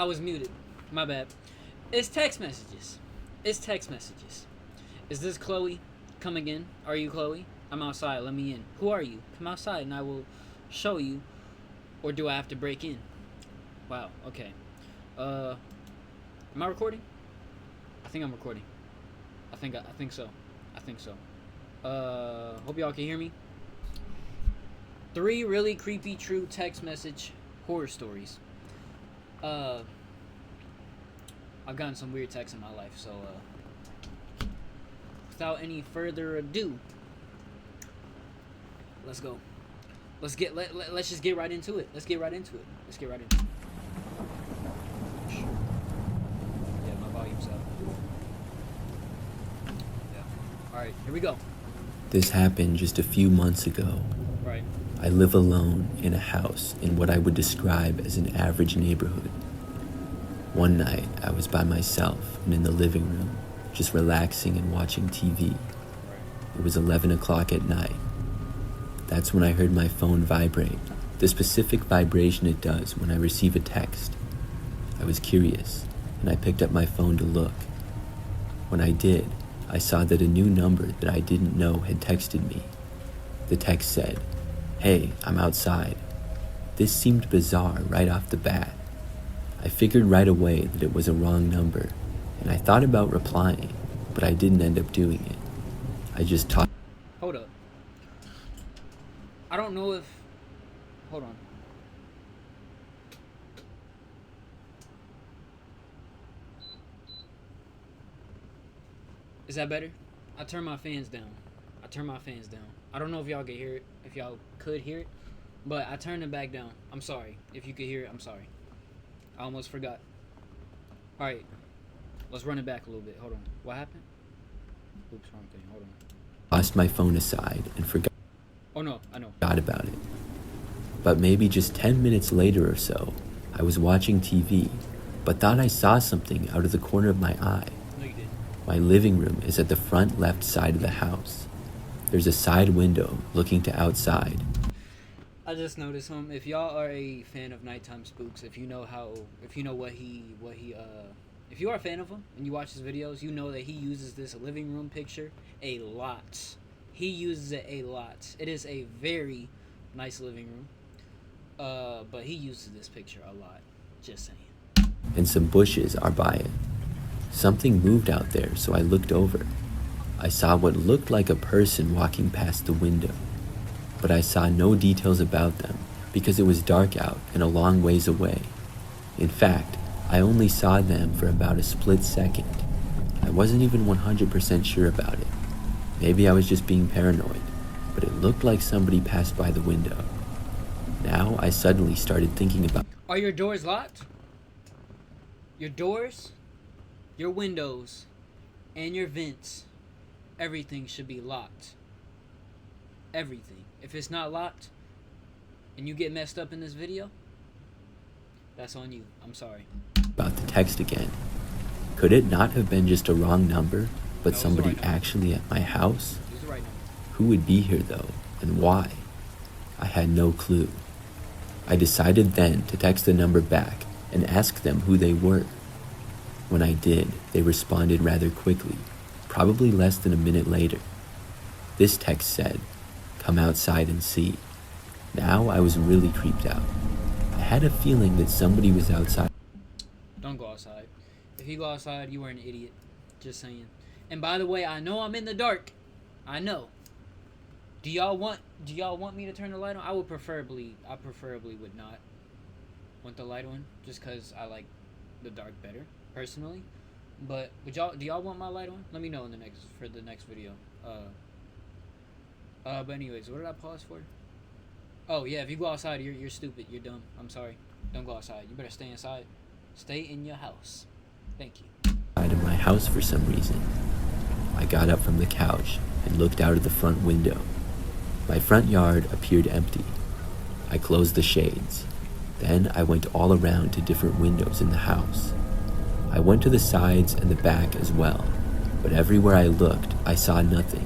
I was muted. My bad. It's text messages. It's text messages. Is this Chloe? Come again. Are you Chloe? I'm outside. Let me in. Who are you? Come outside and I will show you. Or do I have to break in? Wow. Okay. Am I recording? I think I'm recording. I think so. I think so. Hope y'all can hear me. 3 really creepy true text message horror stories. I've gotten some weird texts in my life, so without any further ado, let's go. Let's just get right into it. Let's get right into it. Yeah, my volume's up. Yeah. All right, here we go. This happened just a few months ago. Right. I live alone in a house in what I would describe as an average neighborhood. One night, I was by myself and in the living room, just relaxing and watching TV. It was 11 o'clock at night. That's when I heard my phone vibrate, the specific vibration it does when I receive a text. I was curious, and I picked up my phone to look. When I did, I saw that a new number that I didn't know had texted me. The text said, "Hey, I'm outside." This seemed bizarre right off the bat. I figured right away that it was a wrong number, and I thought about replying, but I didn't end up doing it. I just talked. Hold up. I don't know if... Hold on. Is that better? I turned my fans down. I don't know if y'all could hear it, but I turned it back down. I'm sorry. If you could hear it, I'm sorry. I almost forgot. Alright. Let's run it back a little bit. Hold on. What happened? Oops, wrong thing. Hold on. Tossed my phone aside and forgot. Oh no, I know. Forgot about it. But maybe just 10 minutes later or so, I was watching TV, but thought I saw something out of the corner of my eye. No, you didn't. My living room is at the front left side of the house. There's a side window looking to outside. I just noticed him. If y'all are a fan of Nighttime Spooks, if you are a fan of him and you watch his videos, you know that he uses this living room picture a lot. He uses it a lot. It is a very nice living room. But he uses this picture a lot. Just saying. And some bushes are by it. Something moved out there, so I looked over. I saw what looked like a person walking past the window, but I saw no details about them because it was dark out and a long ways away. In fact, I only saw them for about a split second. I wasn't even 100% sure about it. Maybe I was just being paranoid, but it looked like somebody passed by the window. Now I suddenly started thinking about... Are your doors locked? Your doors, your windows, and your vents, everything should be locked. Everything. If it's not locked, and you get messed up in this video, that's on you. I'm sorry. About the text again. Could it not have been just a wrong number, but somebody actually at my house? It was the right number. Who would be here though, and why? I had no clue. I decided then to text the number back and ask them who they were. When I did, they responded rather quickly, probably less than a minute later. This text said, "Come outside and see." Now I was really creeped out. I had a feeling that somebody was outside. Don't go outside. If you go outside, you are an idiot. Just saying. And by the way, I know I'm in the dark. I know. Do y'all want me to turn the light on? I preferably would not want the light on, just cause I like the dark better, personally. But do y'all want my light on? Let me know for the next video. But anyways, what did I pause for? Oh yeah, if you go outside, you're stupid. You're dumb. I'm sorry. Don't go outside. You better stay inside. Stay in your house. Thank you. Out of my house for some reason. I got up from the couch and looked out of the front window. My front yard appeared empty. I closed the shades. Then I went all around to different windows in the house. I went to the sides and the back as well, but everywhere I looked, I saw nothing.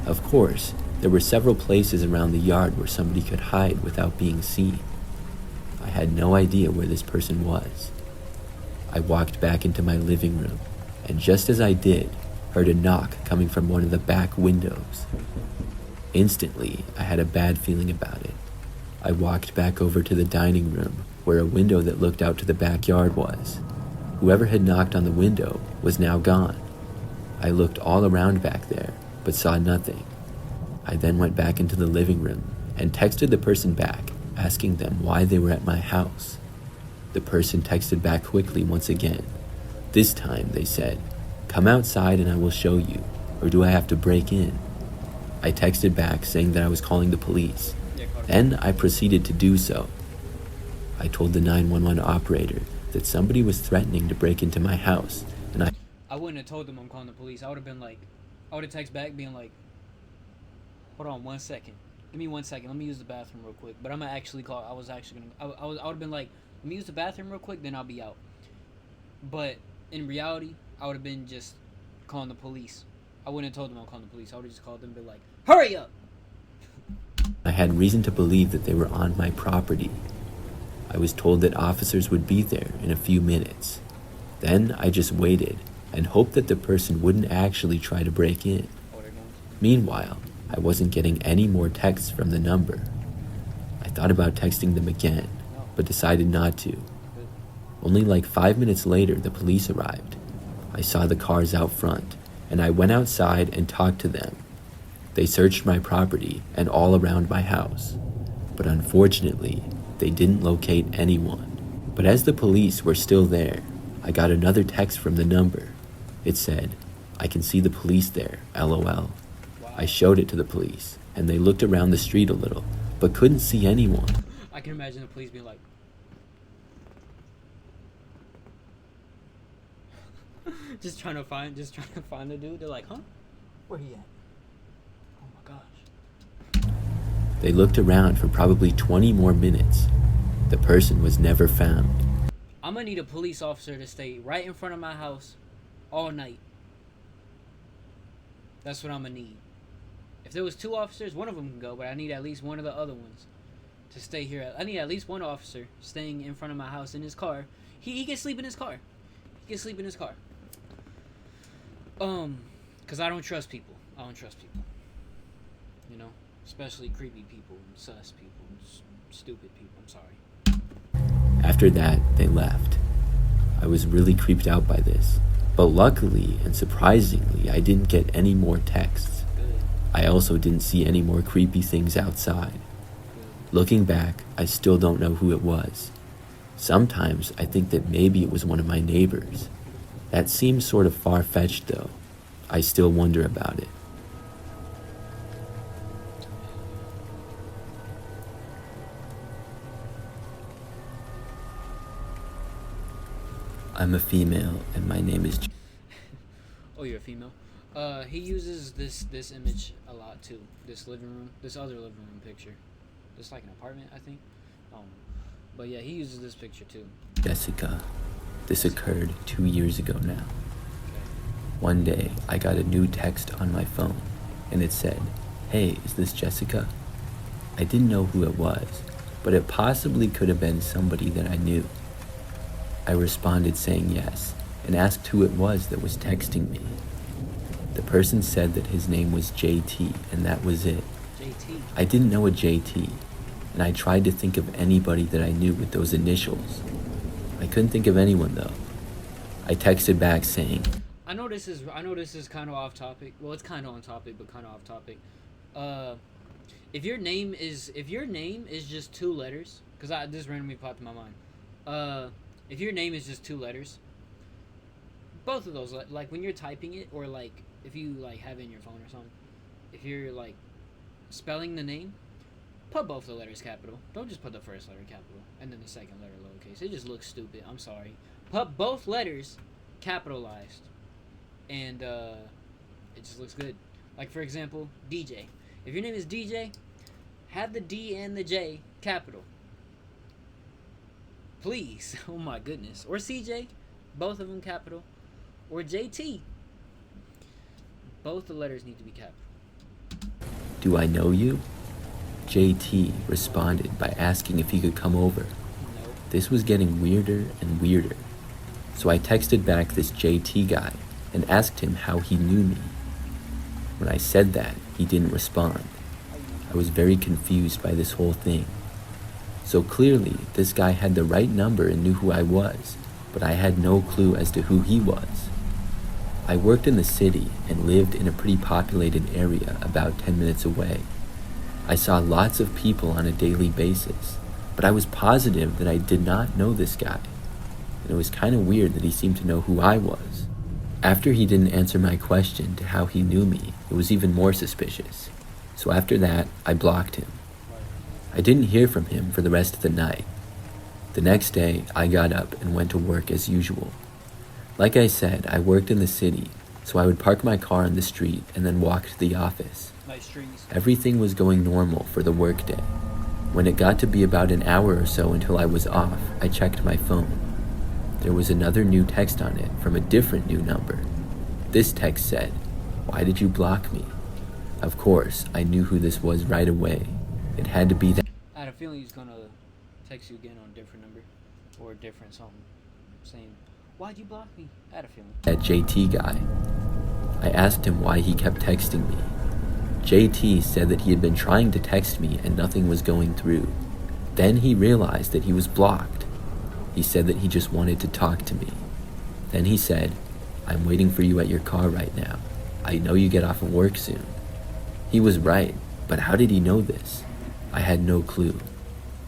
Of course, there were several places around the yard where somebody could hide without being seen. I had no idea where this person was. I walked back into my living room, and just as I did, heard a knock coming from one of the back windows. Instantly, I had a bad feeling about it. I walked back over to the dining room, where a window that looked out to the backyard was. Whoever had knocked on the window was now gone. I looked all around back there, but saw nothing. I then went back into the living room and texted the person back, asking them why they were at my house. The person texted back quickly once again. This time they said, "Come outside and I will show you, or do I have to break in?" I texted back saying that I was calling the police. Then I proceeded to do so. I told the 911 operator that somebody was threatening to break into my house, and I wouldn't have told them I'm calling the police. I would have been like, I would have texted back being like, hold on 1 second. Give me 1 second. Let me use the bathroom real quick. But I'm going to actually call. I would have been like, let me use the bathroom real quick, then I'll be out. But in reality, I would have been just calling the police. I wouldn't have told them I'm calling the police. I would have just called them and been like, hurry up! I had reason to believe that they were on my property. I was told that officers would be there in a few minutes. Then I just waited and hoped that the person wouldn't actually try to break in. Meanwhile, I wasn't getting any more texts from the number. I thought about texting them again, but decided not to. Only like 5 minutes later, the police arrived. I saw the cars out front, and I went outside and talked to them. They searched my property and all around my house, but unfortunately, they didn't locate anyone. But as the police were still there, I got another text from the number. It said, "I can see the police there, LOL." I showed it to the police, and they looked around the street a little, but couldn't see anyone. I can imagine the police being like, just trying to find the dude. They're like, huh? Where he at? Oh my gosh. They looked around for probably 20 more minutes. The person was never found. I'm gonna need a police officer to stay right in front of my house all night. That's what I'm gonna need. If there was 2 officers, one of them can go, but I need at least one of the other ones to stay here. I need at least one officer staying in front of my house in his car. He can sleep in his car. He can sleep in his car. Cause I don't trust people. I don't trust people. You know, especially creepy people, and sus people, and stupid people. I'm sorry. After that, they left. I was really creeped out by this, but luckily and surprisingly, I didn't get any more texts. I also didn't see any more creepy things outside. Looking back, I still don't know who it was. Sometimes I think that maybe it was one of my neighbors. That seems sort of far-fetched though. I still wonder about it. I'm a female and my name is... Oh, you're a female? He uses this image a lot too. This other living room picture. It's like an apartment, I think. But yeah, he uses this picture too. Jessica. This occurred 2 years ago now. One day, I got a new text on my phone, and it said, "Hey, is this Jessica?" I didn't know who it was, but it possibly could have been somebody that I knew. I responded saying yes, and asked who it was that was texting me. The person said that his name was JT, and that was it. JT? I didn't know a JT, and I tried to think of anybody that I knew with those initials. I couldn't think of anyone though. I texted back saying, I know this is kind of off topic. Well, it's kind of on topic, but kind of off topic. If your name is just 2 letters, because this randomly popped in my mind. If your name is just 2 letters, both of those, like when you're typing it, or like if you like have it in your phone or something, if you're like spelling the name, put both the letters capital. Don't just put the first letter capital and then the second letter lowercase. It just looks stupid. I'm sorry. Put both letters capitalized, and it just looks good. Like for example, DJ. If your name is DJ, have the D and the J capital. Please. Oh my goodness. Or CJ, both of them capital. Or JT. Both the letters need to be capital. "Do I know you?" JT responded by asking if he could come over. No. This was getting weirder and weirder. So I texted back this JT guy and asked him how he knew me. When I said that, he didn't respond. I was very confused by this whole thing. So clearly, this guy had the right number and knew who I was, but I had no clue as to who he was. I worked in the city and lived in a pretty populated area about 10 minutes away. I saw lots of people on a daily basis, but I was positive that I did not know this guy. And it was kind of weird that he seemed to know who I was. After he didn't answer my question to how he knew me, it was even more suspicious. So after that, I blocked him. I didn't hear from him for the rest of the night. The next day, I got up and went to work as usual. Like I said, I worked in the city, so I would park my car on the street and then walk to the office. Nice trees. Everything was going normal for the workday. When it got to be about an hour or so until I was off, I checked my phone. There was another new text on it from a different new number. This text said, "Why did you block me?" Of course, I knew who this was right away. It had to be that. I had a feeling he's gonna text you again on a different number or a different something, saying, "Why'd you block me?" I had a feeling. That JT guy. I asked him why he kept texting me. JT said that he had been trying to text me and nothing was going through. Then he realized that he was blocked. He said that he just wanted to talk to me. Then he said, "I'm waiting for you at your car right now. I know you get off of work soon." He was right, but how did he know this? I had no clue.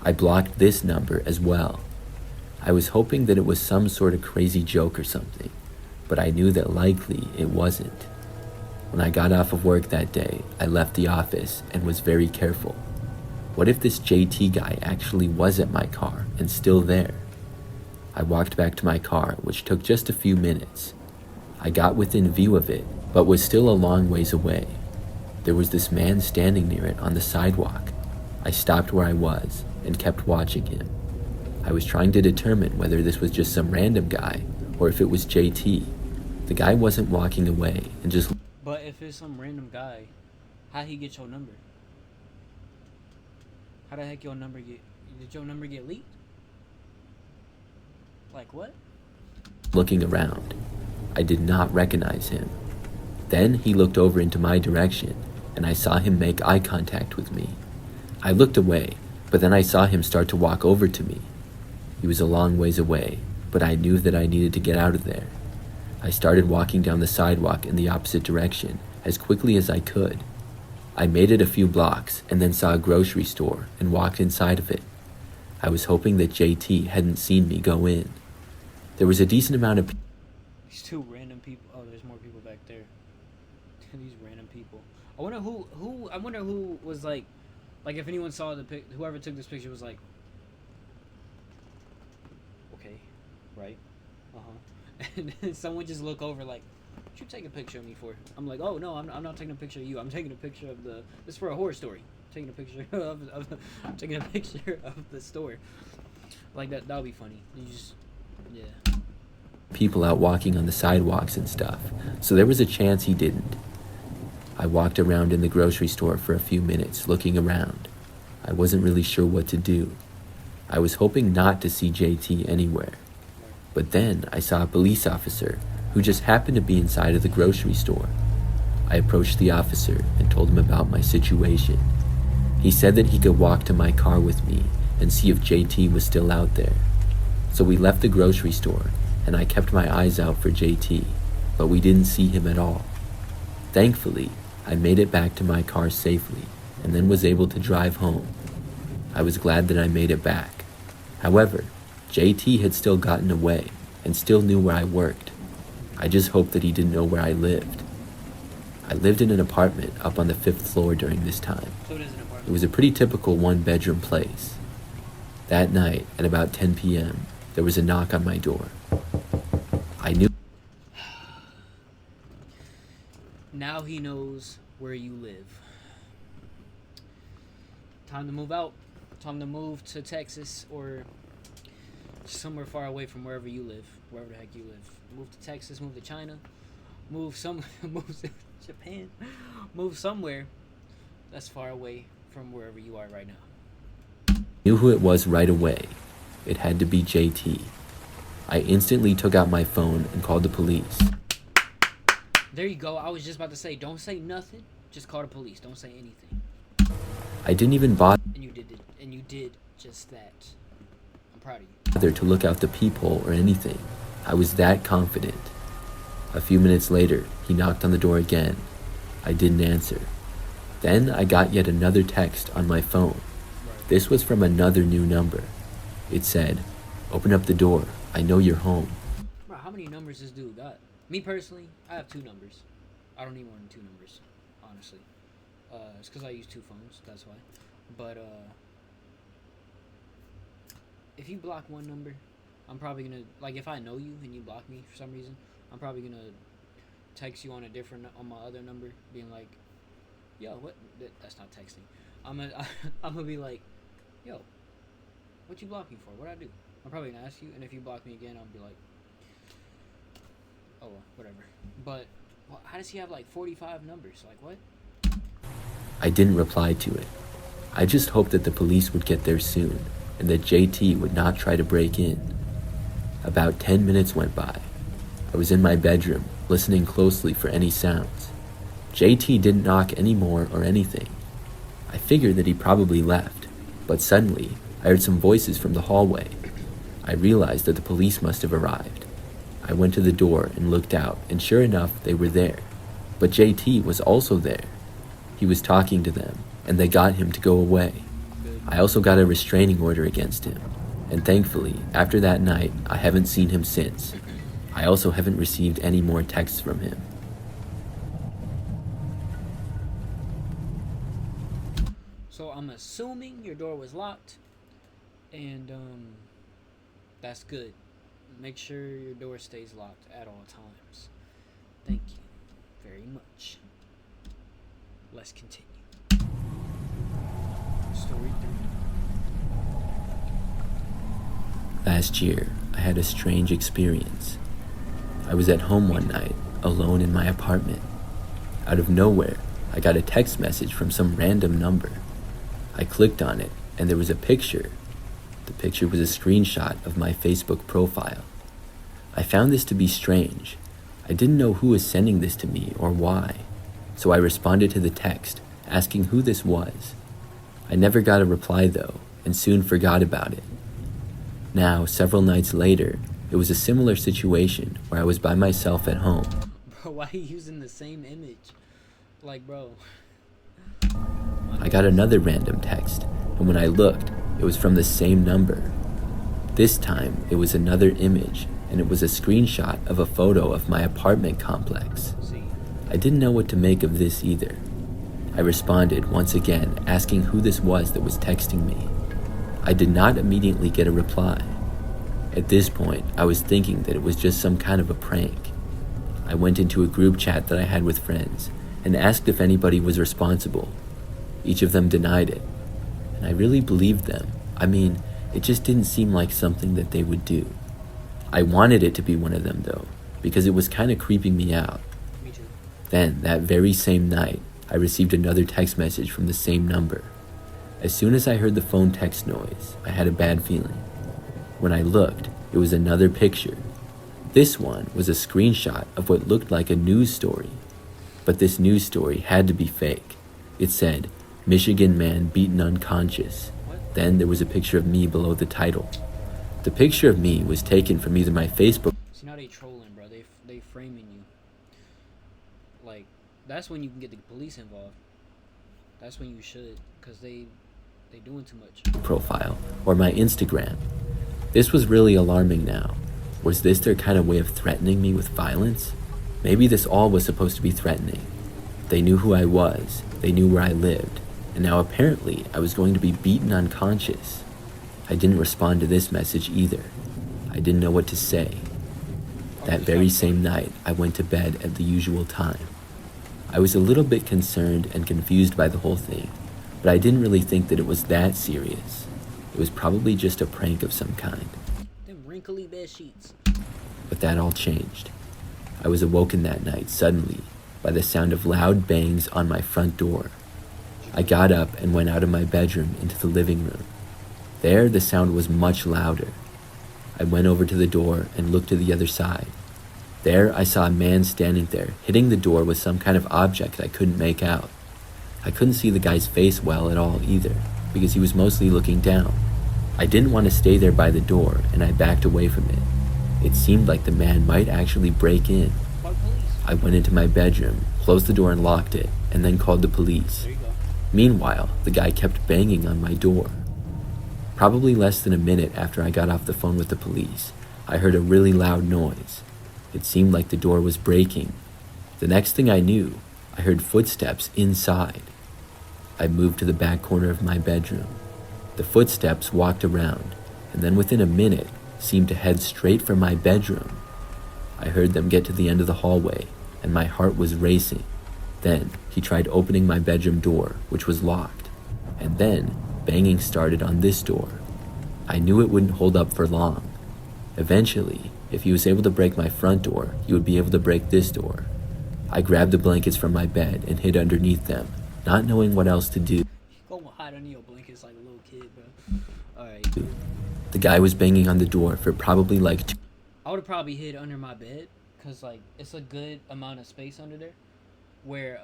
I blocked this number as well. I was hoping that it was some sort of crazy joke or something, but I knew that likely it wasn't. When I got off of work that day, I left the office and was very careful. What if this JT guy actually was at my car and still there? I walked back to my car, which took just a few minutes. I got within view of it, but was still a long ways away. There was this man standing near it on the sidewalk. I stopped where I was and kept watching him. I was trying to determine whether this was just some random guy or if it was JT. The guy wasn't walking away and just... But if it's some random guy, how'd he get your number? How the heck did your number get leaked? Like what? looking around. I did not recognize him. Then he looked over into my direction, and I saw him make eye contact with me. I looked away, but then I saw him start to walk over to me. He was a long ways away, but I knew that I needed to get out of there. I started walking down the sidewalk in the opposite direction as quickly as I could. I made it a few blocks and then saw a grocery store and walked inside of it. I was hoping that JT hadn't seen me go in. There was a decent amount of These two random people. Oh, there's more people back there. These random people. I wonder who was like if anyone saw the pic, whoever took this picture was like, okay, right, and then someone just look over like, what you take a picture of me for? I'm like, oh no, I'm not taking a picture of you. I'm taking a picture of the. This is for a horror story. I'm taking a picture I'm taking a picture of the store. Like that. That'll be funny. You just, yeah. people out walking on the sidewalks and stuff, so there was a chance he didn't. I walked around in the grocery store for a few minutes, looking around. I wasn't really sure what to do. I was hoping not to see JT anywhere. But then I saw a police officer who just happened to be inside of the grocery store. I approached the officer and told him about my situation. He said that he could walk to my car with me and see if JT was still out there. So we left the grocery store, and I kept my eyes out for JT, but we didn't see him at all. Thankfully, I made it back to my car safely and then was able to drive home. I was glad that I made it back. However, JT had still gotten away and still knew where I worked. I just hoped that he didn't know where I lived. I lived in an apartment up on the 5th floor during this time. So it is an apartment. It was a pretty typical one-bedroom place. That night, at about 10 p.m., there was a knock on my door. I knew. Now he knows where you live. Time to move out. Time to move to Texas or somewhere far away from wherever you live. Wherever the heck you live. Move to Texas, move to China, move to Japan. Move somewhere that's far away from wherever you are right now. Knew who it was right away. It had to be JT. I instantly took out my phone and called the police. There you go. I was just about to say, don't say nothing. Just call the police. Don't say anything. I didn't even bother And you did it. And you did just that. I'm proud of you. to look out the peephole or anything. I was that confident. A few minutes later, he knocked on the door again. I didn't answer. Then I got yet another text on my phone. This was from another new number. It said, "Open up the door. I know you're home." Bro, how many numbers this dude got? Me personally, I have 2 numbers. I don't need more than 2 numbers, honestly. It's because I use 2 phones, that's why. But, if you block one number, I'm probably gonna, like, if I know you and you block me for some reason, I'm probably gonna text you on on my other number, being like, yo, what, that's not texting. I'm gonna be like, yo, what you block me for? What'd I do? I'm probably gonna ask you, and if you block me again, I'll be like, oh, well, whatever. But, well, how does he have, like, 45 numbers? Like, what? I didn't reply to it. I just hoped that the police would get there soon and that JT would not try to break in. About 10 minutes went by. I was in my bedroom, listening closely for any sounds. JT didn't knock anymore or anything. I figured that he probably left, but suddenly I heard some voices from the hallway. I realized that the police must have arrived. I went to the door and looked out, and sure enough, they were there. But JT was also there. He was talking to them, and they got him to go away. I also got a restraining order against him, and thankfully, after that night, I haven't seen him since. I also haven't received any more texts from him. So I'm assuming your door was locked, and that's good. Make sure your door stays locked at all times. Thank you very much. Let's continue. Story 3. Last year, I had a strange experience. I was at home one night, alone in my apartment. Out of nowhere, I got a text message from some random number. I clicked on it, and there was a picture. The picture was a screenshot of my Facebook profile. I found this to be strange. I didn't know who was sending this to me or why, so I responded to the text, asking who this was. I never got a reply though, and soon forgot about it. Now, several nights later, it was a similar situation where I was by myself at home. Bro, why are you using the same image? Like, bro. I got another random text, and when I looked, it was from the same number. This time, it was another image, and it was a screenshot of a photo of my apartment complex. See. I didn't know what to make of this either. I responded once again, asking who this was that was texting me. I did not immediately get a reply. At this point, I was thinking that it was just some kind of a prank. I went into a group chat that I had with friends and asked if anybody was responsible. Each of them denied it, and I really believed them. I mean, it just didn't seem like something that they would do. I wanted it to be one of them though, because it was kind of creeping me out. Me too. Then, that very same night, I received another text message from the same number. As soon as I heard the phone text noise, I had a bad feeling. When I looked, it was another picture. This one was a screenshot of what looked like a news story. But this news story had to be fake. It said, "Michigan man beaten unconscious." Then there was a picture of me below the title. The picture of me was taken from either my Facebook. See, now they trolling, bro. They framing you. Like, that's when you can get the police involved. That's when you should, because they doing too much. Profile or my Instagram. This was really alarming now. Was this their kind of way of threatening me with violence? Maybe this all was supposed to be threatening. They knew who I was, they knew where I lived, and now apparently I was going to be beaten unconscious. I didn't respond to this message either. I didn't know what to say. That very same night, I went to bed at the usual time. I was a little bit concerned and confused by the whole thing, but I didn't really think that it was that serious. It was probably just a prank of some kind. Them wrinkly bed sheets. But that all changed. I was awoken that night suddenly by the sound of loud bangs on my front door. I got up and went out of my bedroom into the living room. There, the sound was much louder. I went over to the door and looked to the other side. There, I saw a man standing there, hitting the door with some kind of object I couldn't make out. I couldn't see the guy's face well at all either, because he was mostly looking down. I didn't want to stay there by the door, and I backed away from it. It seemed like the man might actually break in. I went into my bedroom, closed the door and locked it, and then called the police. Meanwhile, the guy kept banging on my door. Probably less than a minute after I got off the phone with the police, I heard a really loud noise. It seemed like the door was breaking. The next thing I knew, I heard footsteps inside. I moved to the back corner of my bedroom. The footsteps walked around, and then within a minute, seemed to head straight for my bedroom. I heard them get to the end of the hallway, and my heart was racing. Then, he tried opening my bedroom door, which was locked. And then, banging started on this door. I knew it wouldn't hold up for long. Eventually, if he was able to break my front door, he would be able to break this door. I grabbed the blankets from my bed and hid underneath them, not knowing what else to do. Go hide under your blankets like a little kid, bro. Alright. The guy was banging on the door for probably like I would have probably hid under my bed, because, like, it's a good amount of space under there where,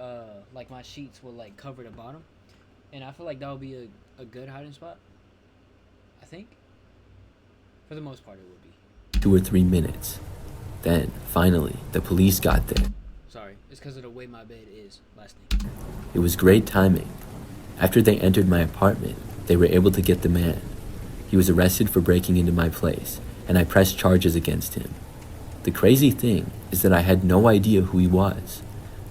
like, my sheets will, like, cover the bottom. And I feel like that would be a good hiding spot. I think. For the most part, it would be. 2 or 3 minutes. Then, finally, the police got there. Sorry, it's because of the way my bed is. Last thing. It was great timing. After they entered my apartment, they were able to get the man. He was arrested for breaking into my place, and I pressed charges against him. The crazy thing is that I had no idea who he was.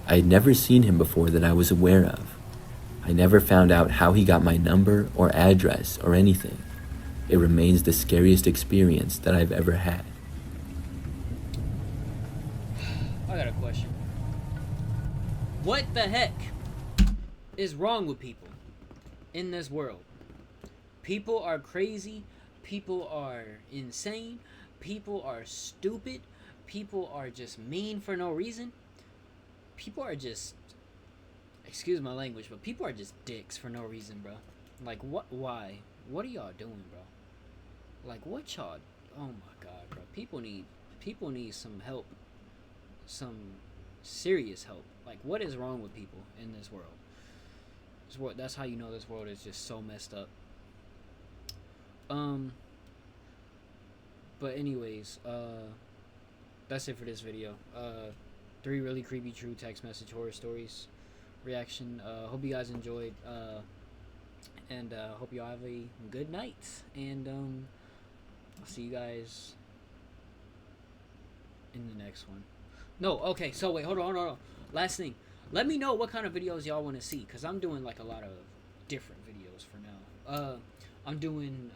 I had never seen him before that I was aware of. I never found out how he got my number or address or anything. It remains the scariest experience that I've ever had. I got a question. What the heck is wrong with people in this world? People are crazy. People are insane. People are stupid. People are just mean for no reason. People are just, excuse my language, but people are just dicks for no reason, bro. Like, what? Why? What are y'all doing, bro? Like, what y'all? Oh my god, bro. People need some help. Some serious help. Like, what is wrong with people in this world? That's how you know this world is just so messed up. But anyways, that's it for this video. 3 really creepy true text message horror stories reaction. Hope you guys enjoyed. And hope y'all have a good night. And I'll see you guys in the next one. No, okay, so wait, hold on. Last thing. Let me know what kind of videos y'all want to see, because I'm doing like a lot of different videos for now. I'm doing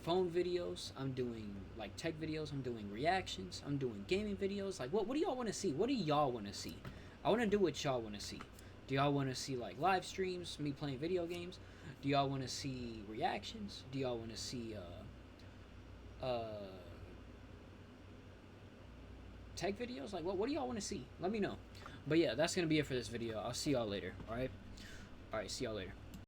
phone videos, I'm doing like tech videos, I'm doing reactions, I'm doing gaming videos. Like, what do y'all want to see? What do y'all want to see? I want to do what y'all want to see. Do y'all want to see like live streams, me playing video games? Do y'all want to see reactions? Do y'all want to see tech videos? Like, what do y'all want to see? Let me know. But yeah, that's gonna be it for this video. I'll see y'all later. Alright, see y'all later.